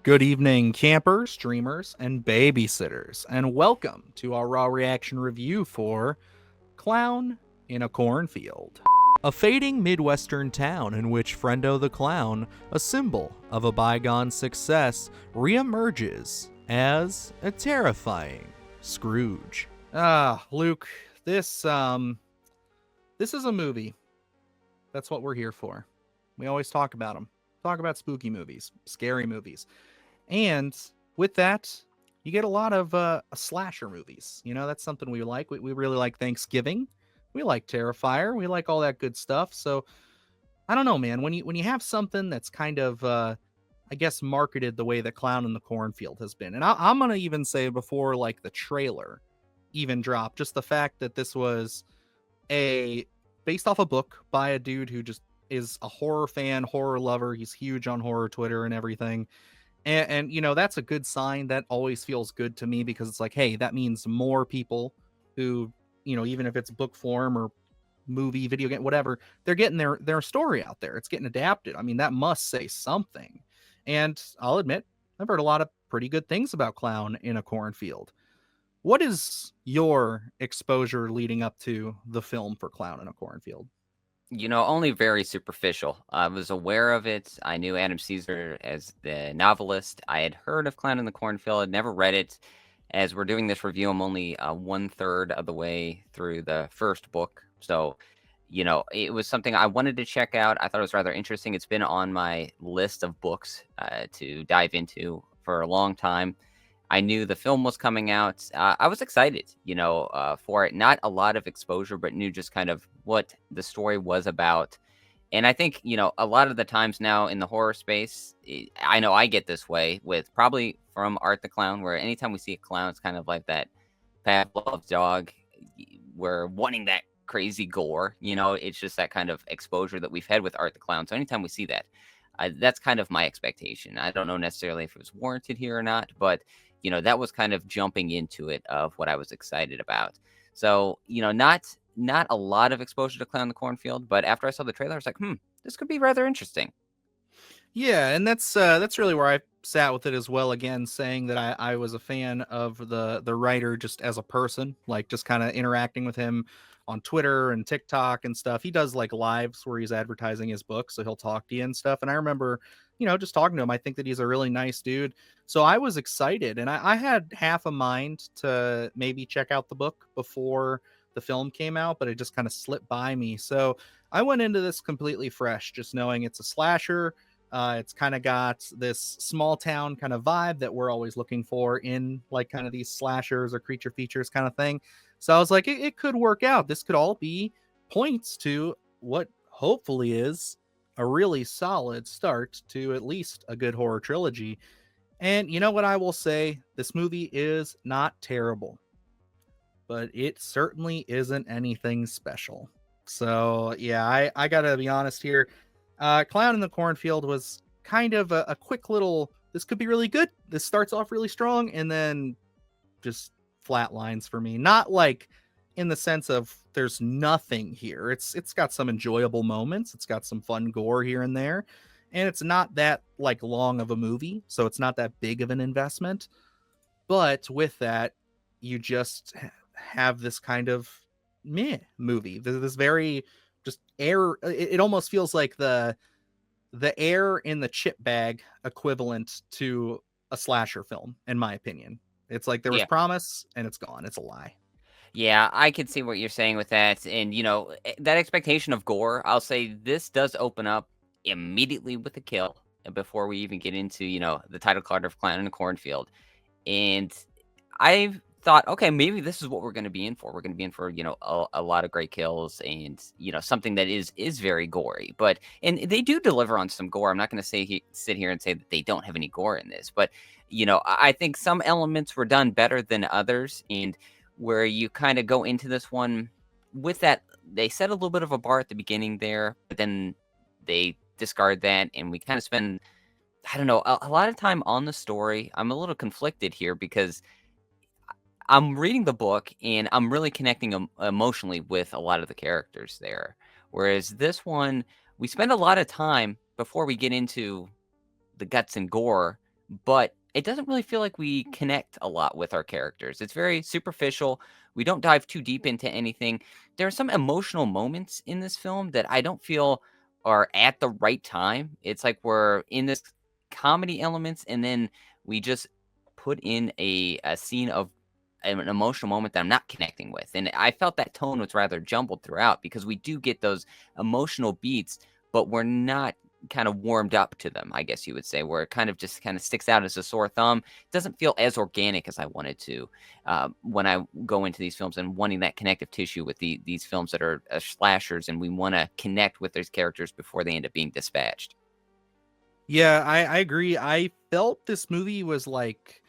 Good evening, campers, dreamers, and babysitters, and welcome to our raw reaction review for Clown in a Cornfield. A fading Midwestern town in which Frendo the Clown, a symbol of a bygone success, reemerges as a terrifying Scrooge. Luke, this is a movie. That's what we're here for. We always talk about them. Talk about spooky movies, scary movies. And with that, you get a lot of slasher movies. You know, that's something we like. We really like Thanksgiving. We like Terrifier. We like all that good stuff. So I don't know, man. When you have something that's kind of, I guess, marketed the way that Clown in the Cornfield has been, and I'm gonna even say before like the trailer even dropped, just the fact that this was a based off a book by a dude who just is a horror fan, horror lover. He's huge on horror Twitter and everything. And you know, that's a good sign. That always feels good to me because it's like, hey, that means more people who, you know, even if it's book form or movie, video game, whatever, they're getting their story out there. It's getting adapted. I mean, that must say something. And I'll admit, I've heard a lot of pretty good things about Clown in a Cornfield. What is your exposure leading up to the film for Clown in a Cornfield? Only very superficial. I was aware of it. I knew Adam Caesar as the novelist. I had heard of Clown in the Cornfield. I'd never read it. As we're doing this review, I'm only one third of the way through the first book. So, it was something I wanted to check out. I thought it was rather interesting. It's been on my list of books to dive into for a long time. I knew the film was coming out. I was excited, for it. Not a lot of exposure, but knew just kind of what the story was about. And I think, a lot of the times now in the horror space, I know I get this way with probably from Art the Clown, where anytime we see a clown, it's kind of like that Pavlov's dog. We're wanting that crazy gore. It's just that kind of exposure that we've had with Art the Clown. So anytime we see that, that's kind of my expectation. I don't know necessarily if it was warranted here or not, but that was kind of jumping into it of what I was excited about. So, not a lot of exposure to Clown in the Cornfield, but after I saw the trailer, I was like, this could be rather interesting. Yeah, and that's really where I sat with it as well. Again, saying that I was a fan of the writer just as a person, like just kind of interacting with him on Twitter and TikTok and stuff. He does like lives where he's advertising his book, so he'll talk to you and stuff. And I remember, just talking to him. I think that he's a really nice dude. So I was excited, and I had half a mind to maybe check out the book before the film came out, but it just kind of slipped by me. So I went into this completely fresh, just knowing it's a slasher. It's kind of got this small town kind of vibe that we're always looking for in like kind of these slashers or creature features kind of thing. So I was like, it could work out. This could all be points to what hopefully is a really solid start to at least a good horror trilogy. And you know what I will say? This movie is not terrible, but it certainly isn't anything special. So yeah, I gotta be honest here. Clown in the Cornfield was kind of a quick little, this could be really good. This starts off really strong and then just flat lines for me. Not like in the sense of there's nothing here. It's got some enjoyable moments. It's got some fun gore here and there. And it's not that like long of a movie, so it's not that big of an investment. But with that, you just have this kind of meh movie. This very just air. It almost feels like the air in the chip bag equivalent to a slasher film, in my opinion. It's like there was Yeah. promise and it's gone. It's a lie. Yeah, I could see what you're saying with that. And, that expectation of gore, I'll say this does open up immediately with a kill before we even get into, the title card of Clown in a Cornfield. And I thought, okay, maybe this is what we're going to be in for. We're going to be in for, a lot of great kills and, something that is very gory. But, and they do deliver on some gore. I'm not going to sit here and say that they don't have any gore in this. But, I think some elements were done better than others. And where you kind of go into this one with that, they set a little bit of a bar at the beginning there, but then they discard that. And we kind of spend, I don't know, a lot of time on the story. I'm a little conflicted here because I'm reading the book and I'm really connecting emotionally with a lot of the characters there. Whereas this one, we spend a lot of time before we get into the guts and gore but it doesn't really feel like we connect a lot with our characters. It's very superficial. We don't dive too deep into anything. There are some emotional moments in this film that I don't feel are at the right time. It's like we're in this comedy elements, and then we just put in a scene of an emotional moment that I'm not connecting with. And I felt that tone was rather jumbled throughout because we do get those emotional beats, but we're not kind of warmed up to them, I guess you would say, where it kind of just kind of sticks out as a sore thumb. It doesn't feel as organic as I wanted to when I go into these films and wanting that connective tissue with these films that are slashers, and we want to connect with those characters before they end up being dispatched. Yeah, I agree. I felt this movie was like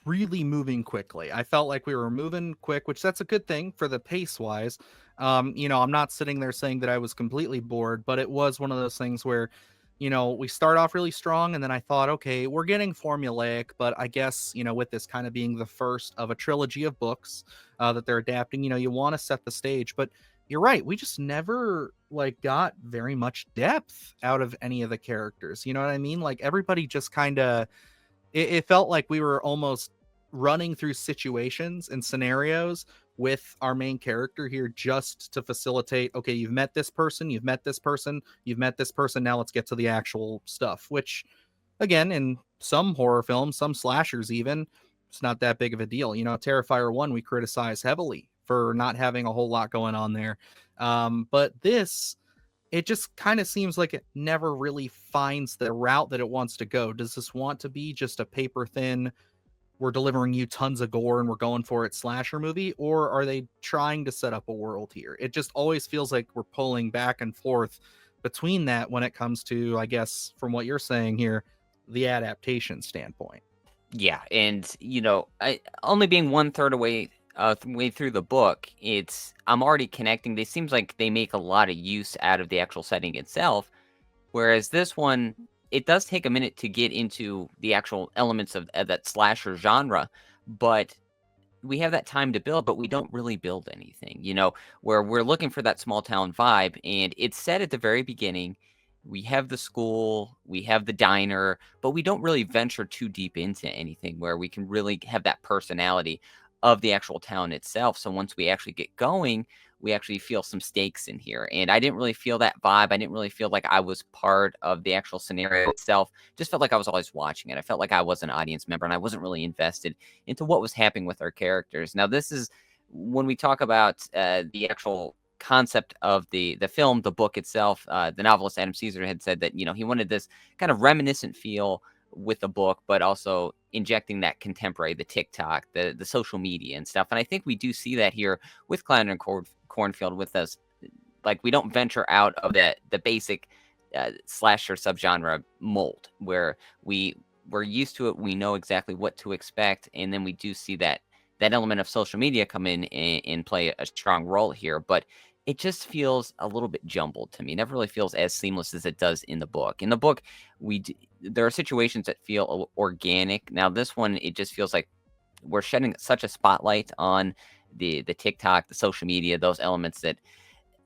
really moving quickly. I felt like we were moving quick, which that's a good thing for the pace wise. I'm not sitting there saying that I was completely bored, but it was one of those things where, we start off really strong and then I thought, okay, we're getting formulaic, but I guess, with this kind of being the first of a trilogy of books that they're adapting, you want to set the stage, but you're right, we just never like got very much depth out of any of the characters. You know what I mean? Like everybody just kind of it felt like we were almost running through situations and scenarios with our main character here just to facilitate, okay, you've met this person, you've met this person, you've met this person, now let's get to the actual stuff, which again, in some horror films, some slashers even, it's not that big of a deal. Terrifier 1 we criticize heavily for not having a whole lot going on there. But this, it just kind of seems like it never really finds the route that it wants to go. Does this want to be just a paper thin, we're delivering you tons of gore and we're going for it slasher movie? Or are they trying to set up a world here? It just always feels like we're pulling back and forth between that when it comes to, I guess, from what you're saying here, the adaptation standpoint. Yeah, and I only being one third away way through the book, I'm already connecting. They seems like they make a lot of use out of the actual setting itself, whereas this one, it does take a minute to get into the actual elements of that slasher genre, but we have that time to build, but we don't really build anything, where we're looking for that small town vibe. And it's said at the very beginning, we have the school, we have the diner, but we don't really venture too deep into anything where we can really have that personality of the actual town itself. So once we actually get going, we actually feel some stakes in here. And I didn't really feel that vibe. I didn't really feel like I was part of the actual scenario itself. Just felt like I was always watching it. I felt like I was an audience member and I wasn't really invested into what was happening with our characters. Now, this is when we talk about the actual concept of the film, the book itself. The novelist Adam Caesar had said that he wanted this kind of reminiscent feel with the book, but also injecting that contemporary, the TikTok, the social media and stuff. And I think we do see that here with Clown and Cornfield with us. Like we don't venture out of the basic slasher subgenre mold where we're used to it. We know exactly what to expect. And then we do see that element of social media come in and play a strong role here. But it just feels a little bit jumbled to me. It never really feels as seamless as it does in the book. In the book, there are situations that feel organic. Now, this one, it just feels like we're shedding such a spotlight on the TikTok, the social media, those elements that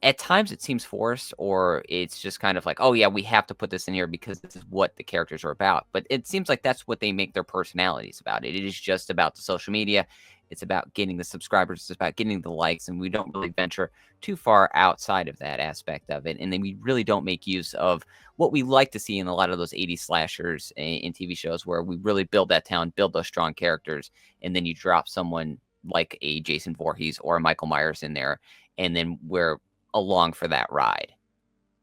at times it seems forced, or it's just kind of like, oh yeah, we have to put this in here because this is what the characters are about. But it seems like that's what they make their personalities about. It is just about the social media. It's about getting the subscribers. It's about getting the likes, and we don't really venture too far outside of that aspect of it. And then we really don't make use of what we like to see in a lot of those 80s slashers in TV shows, where we really build that town, build those strong characters, and then you drop someone like a Jason Voorhees or a Michael Myers in there, and then we're along for that ride.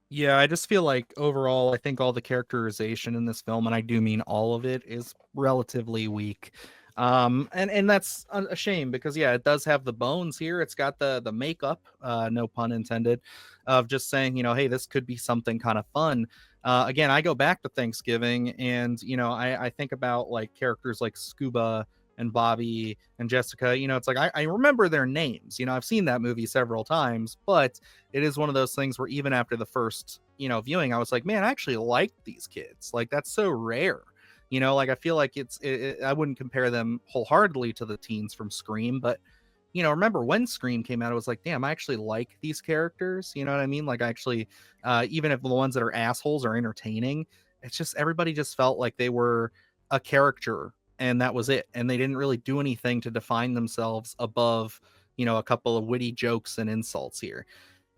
Yeah, I just feel like overall, I think all the characterization in this film, and I do mean all of it, is relatively weak. And that's a shame because yeah, it does have the bones here. It's got the makeup, no pun intended, of just saying, hey, this could be something kind of fun. Again, I go back to Thanksgiving, and I think about like characters like Scuba and Bobby and Jessica. It's like I remember their names. I've seen that movie several times, but it is one of those things where even after the first viewing, I was like, man, I actually like these kids. Like that's so rare. Like I feel like I wouldn't compare them wholeheartedly to the teens from Scream, but remember when Scream came out, it was like, damn, I actually like these characters. You know what I mean? Like I actually, even if the ones that are assholes are entertaining, it's just everybody just felt like they were a character and that was it. And they didn't really do anything to define themselves above, a couple of witty jokes and insults here.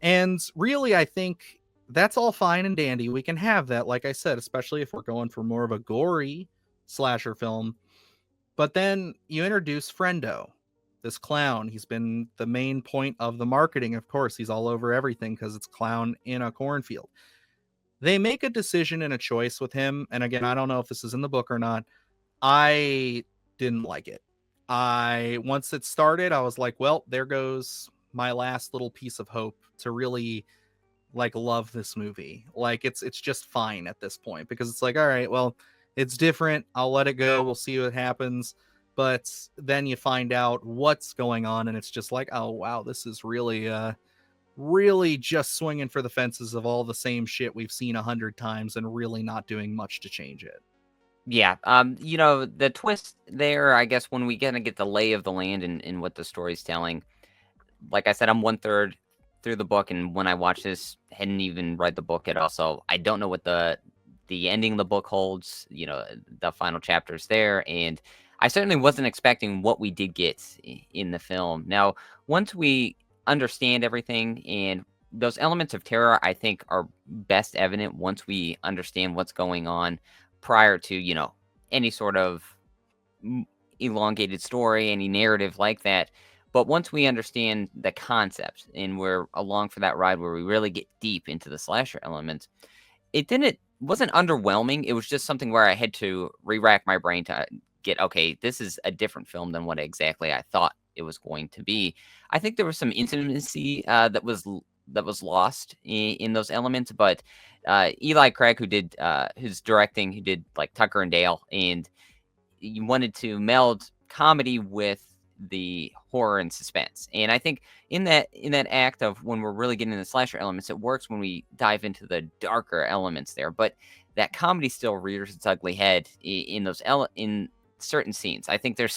And really, I think that's all fine and dandy. We can have that, like I said, especially if we're going for more of a gory slasher film. But then you introduce Frendo, this clown. He's been the main point of the marketing, of course. He's all over everything because it's clown in a cornfield. They make a decision and a choice with him. And again, I don't know if this is in the book or not. I didn't like it. Once it started, I was like, well, there goes my last little piece of hope to really like love this movie. Like it's just fine at this point because it's like, all right, well, it's different. I'll let it go. We'll see what happens. But then you find out what's going on and it's just like, oh wow, this is really just swinging for the fences of all the same shit we've seen 100 times and really not doing much to change it. Yeah, the twist there, I guess, when we kind of get the lay of the land and what the story's telling. Like I said, I'm 1/3 through the book, and when I watched this, hadn't even read the book at all, so I don't know what the ending of the book holds. The final chapters there, and I certainly wasn't expecting what we did get in the film. Now, once we understand everything, and those elements of terror, I think, are best evident once we understand what's going on prior to any sort of elongated story, any narrative like that. But once we understand the concept and we're along for that ride where we really get deep into the slasher elements, wasn't underwhelming. It was just something where I had to re-rack my brain to get, okay, this is a different film than what exactly I thought it was going to be. I think there was some intimacy that was lost in those elements, but Eli Craig, who's directing, who did like Tucker and Dale, and you wanted to meld comedy with the horror and suspense. And I think in that act of when we're really getting into the slasher elements, it works when we dive into the darker elements there. But that comedy still rears its ugly head in those in certain scenes. I think there's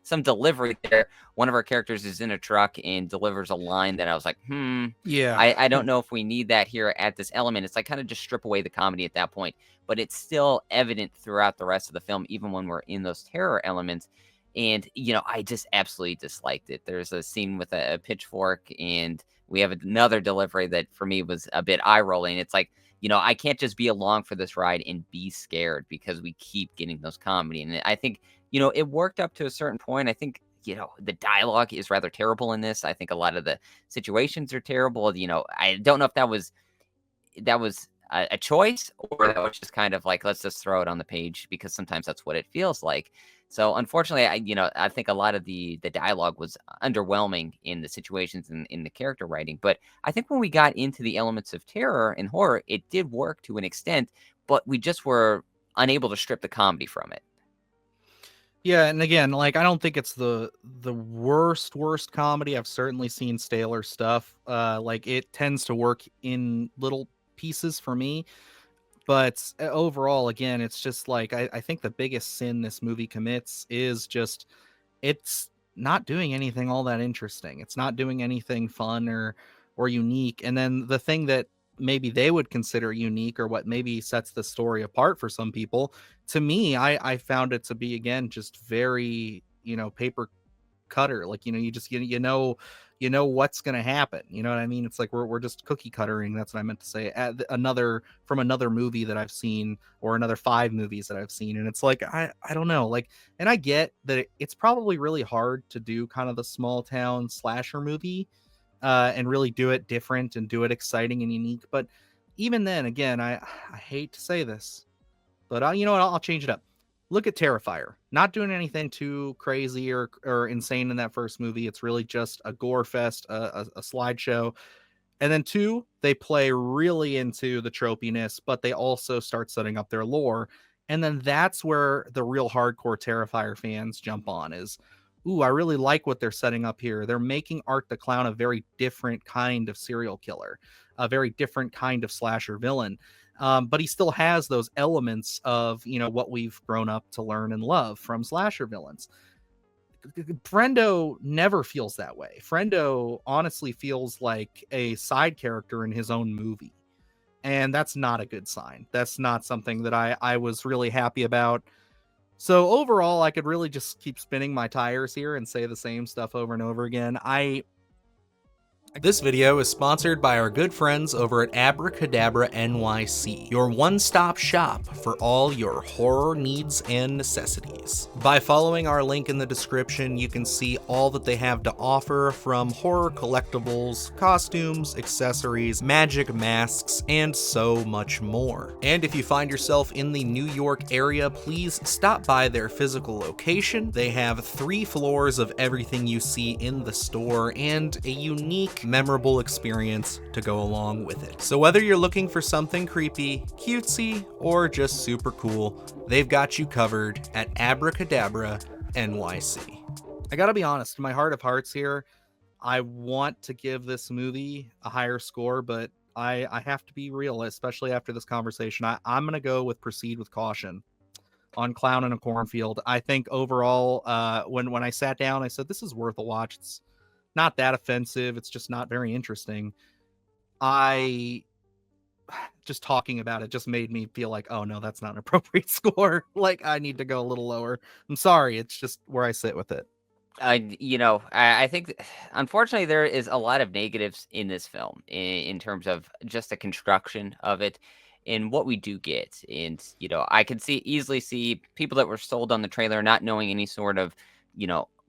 some delivery there. One of our characters is in a truck and delivers a line that I was like, Yeah. I don't know if we need that here at this element. It's like kind of just strip away the comedy at that point, but it's still evident throughout the rest of the film, even when we're in those terror elements. And, I just absolutely disliked it. There's a scene with a pitchfork, and we have another delivery that for me was a bit eye rolling. It's like, I can't just be along for this ride and be scared because we keep getting those comedy. And I think, it worked up to a certain point. I think, the dialogue is rather terrible in this. I think a lot of the situations are terrible. I don't know if that was a choice, or that was just kind of like, let's just throw it on the page, because sometimes that's what it feels like. So unfortunately, I think a lot of the dialogue was underwhelming in the situations and in the character writing. But I think when we got into the elements of terror and horror, it did work to an extent, but we just were unable to strip the comedy from it. Yeah, and again, like I don't think it's the worst comedy. I've certainly seen staler stuff. Like it tends to work in little pieces for me, but overall, again, it's just like I think the biggest sin this movie commits is just it's not doing anything all that interesting. It's not doing anything fun or unique. And then the thing that maybe they would consider unique, or what maybe sets the story apart for some people, to me, I found it to be, again, just very, paper cutter. Like, you just what's going to happen. You know what I mean? It's like we're just cookie cuttering. That's what I meant to say. Another movie that I've seen, or another 5 movies that I've seen. And it's like, I don't know, like, and I get that it's probably really hard to do kind of the small town slasher movie, and really do it different and do it exciting and unique. But even then, again, I hate to say this, but you know what? I'll change it up. Look at Terrifier. Not doing anything too crazy or insane in that first movie. It's really just a gore fest, a slideshow. And then 2, they play really into the tropiness, but they also start setting up their lore. And then that's where the real hardcore Terrifier fans jump on is, ooh, I really like what they're setting up here. They're making Art the Clown a very different kind of serial killer, a very different kind of slasher villain. But he still has those elements of, what we've grown up to learn and love from slasher villains. Frendo never feels that way. Frendo honestly feels like a side character in his own movie. And that's not a good sign. That's not something that I was really happy about. So overall, I could really just keep spinning my tires here and say the same stuff over and over again. This video is sponsored by our good friends over at Abracadabra NYC, your one-stop shop for all your horror needs and necessities. By following our link in the description, you can see all that they have to offer, from horror collectibles, costumes, accessories, magic masks, and so much more. And if you find yourself in the New York area, please stop by their physical location. They have 3 floors of everything you see in the store and a unique, memorable experience to go along with it. So whether you're looking for something creepy, cutesy, or just super cool, they've got you covered at Abracadabra NYC. I gotta be honest, in my heart of hearts here, I want to give this movie a higher score, but I have to be real, especially after this conversation. I'm gonna go with Proceed with Caution on Clown in a Cornfield. I think overall, when I sat down, I said, this is worth a watch. It's not that offensive. It's just not very interesting. I just talking about it just made me feel like, oh no, that's not an appropriate score. Like, I need to go a little lower. I'm sorry. It's just where I sit with it. I think, unfortunately, there is a lot of negatives in this film in terms of just the construction of it and what we do get. And, I could easily see people that were sold on the trailer not knowing any sort of,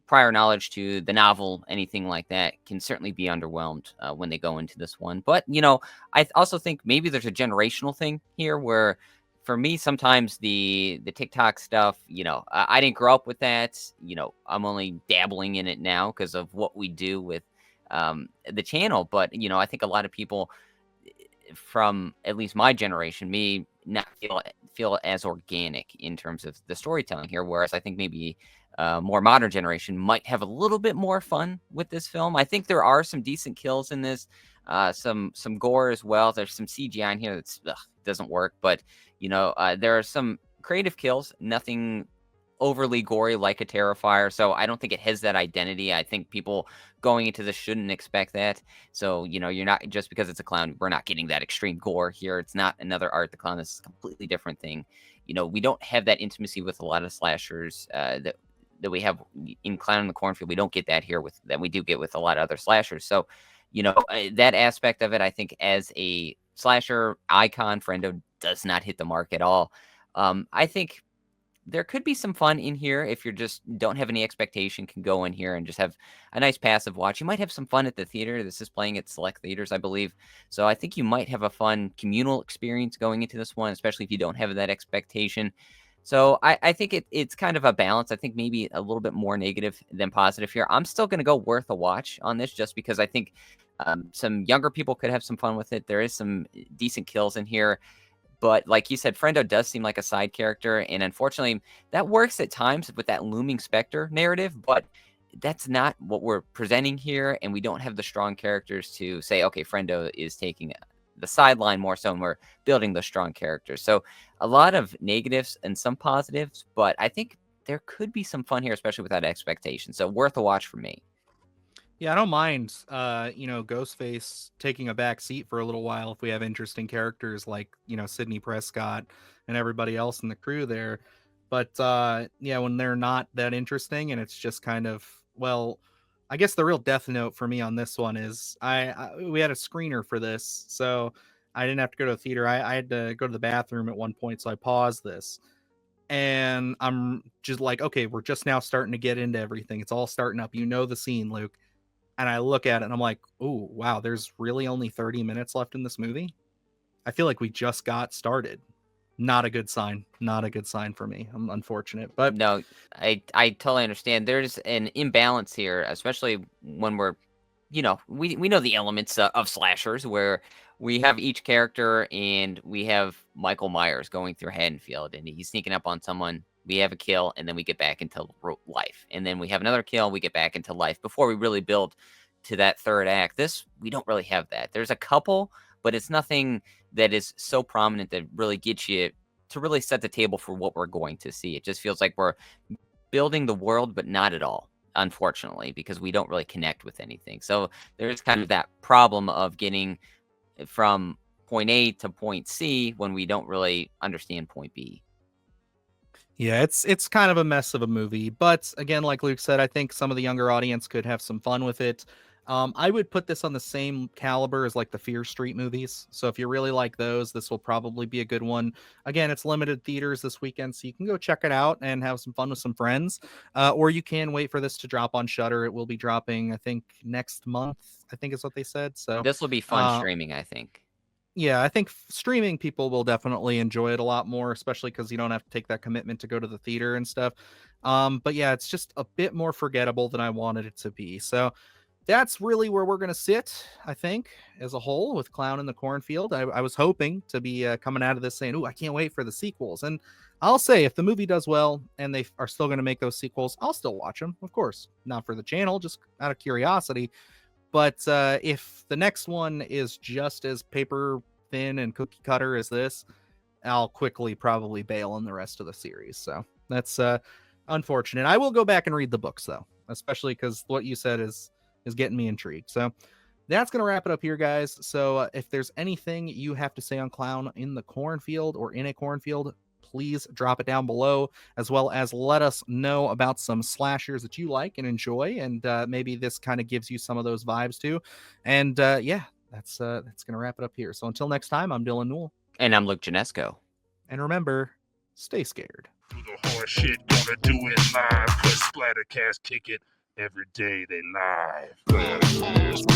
prior knowledge to the novel, anything like that, can certainly be underwhelmed when they go into this one. But, I also think maybe there's a generational thing here where, for me, sometimes the TikTok stuff, I didn't grow up with that. I'm only dabbling in it now because of what we do with the channel. But, I think a lot of people from at least my generation, me, not feel as organic in terms of the storytelling here. Whereas I think maybe more modern generation might have a little bit more fun with this film. I think there are some decent kills in this, some gore as well. There's some CGI in here that doesn't work, but there are some creative kills, nothing overly gory like a Terrifier. So I don't think it has that identity. I think people going into this shouldn't expect that. So, you're not, just because it's a clown, we're not getting that extreme gore here. It's not another Art the Clown. This is a completely different thing. We don't have that intimacy with a lot of slashers that we have in Clown in the Cornfield. We don't get that here that we do get with a lot of other slashers. So, that aspect of it, I think, as a slasher icon, Frendo does not hit the mark at all. I think there could be some fun in here if you just don't have any expectation, can go in here and just have a nice passive watch. You might have some fun at the theater. This is playing at select theaters, I believe. So I think you might have a fun communal experience going into this one, especially if you don't have that expectation. So I think it's kind of a balance. I think maybe a little bit more negative than positive here. I'm still going to go worth a watch on this just because I think some younger people could have some fun with it. There is some decent kills in here. But like you said, Frendo does seem like a side character. And unfortunately, that works at times with that looming specter narrative. But that's not what we're presenting here. And we don't have the strong characters to say, okay, Frendo is taking the sideline more so, and we're building the strong characters. So a lot of negatives and some positives. But I think there could be some fun here, especially without expectation. So worth a watch for me. Yeah, I don't mind, Ghostface taking a back seat for a little while if we have interesting characters like, Sidney Prescott and everybody else in the crew there. But yeah, when they're not that interesting and it's just kind of, well, I guess the real death note for me on this one is we had a screener for this, so I didn't have to go to a theater. I had to go to the bathroom at one point, so I paused this. And I'm just like, okay, we're just now starting to get into everything. It's all starting up. The scene, Luke. And I look at it and I'm like, oh, wow, there's really only 30 minutes left in this movie. I feel like we just got started. Not a good sign. Not a good sign for me. I'm unfortunate. But no, I totally understand. There's an imbalance here, especially when we're, we know the elements of slashers where we have each character and we have Michael Myers going through Haddonfield and he's sneaking up on someone. We have a kill and then we get back into life. And then we have another kill, we get back into life before we really build to that third act. This, we don't really have that. There's a couple, but it's nothing that is so prominent that really gets you to really set the table for what we're going to see. It just feels like we're building the world, but not at all, unfortunately, because we don't really connect with anything. So there's kind of that problem of getting from point A to point C when we don't really understand point B. Yeah, it's kind of a mess of a movie, but again, like Luke said, I think some of the younger audience could have some fun with it. I would put this on the same caliber as like the Fear Street movies. So if you really like those, this will probably be a good one. Again, it's limited theaters this weekend, so you can go check it out and have some fun with some friends. Or you can wait for this to drop on Shudder. It will be dropping, I think, next month. I think is what they said. So This will be fun streaming, I think. yeah, I think streaming people will definitely enjoy it a lot more, especially because you don't have to take that commitment to go to the theater and stuff. But yeah, it's just a bit more forgettable than I wanted it to be. So that's really where we're going to sit, I think, as a whole with Clown in the Cornfield. I was hoping to be coming out of this saying, "Ooh, I can't wait for the sequels." And I'll say, if the movie does well and they are still going to make those sequels, I'll still watch them, of course. Not for the channel, just out of curiosity. But if the next one is just as paper thin and cookie cutter as this, I'll quickly probably bail on the rest of the series. So that's unfortunate. I will go back and read the books though, especially because what you said is getting me intrigued. So that's going to wrap it up here, guys. So if there's anything you have to say on Clown in the Cornfield or in a Cornfield, please drop it down below, as well as let us know about some slashers that you like and enjoy, and maybe this kind of gives you some of those vibes too. And yeah, that's gonna wrap it up here. So until next time, I'm Dylan Newell, And I'm Luke Janesco. and remember, stay scared. Do the hard shit, gonna do it live. Cause Splattercast kick it every day they live. Splattercast,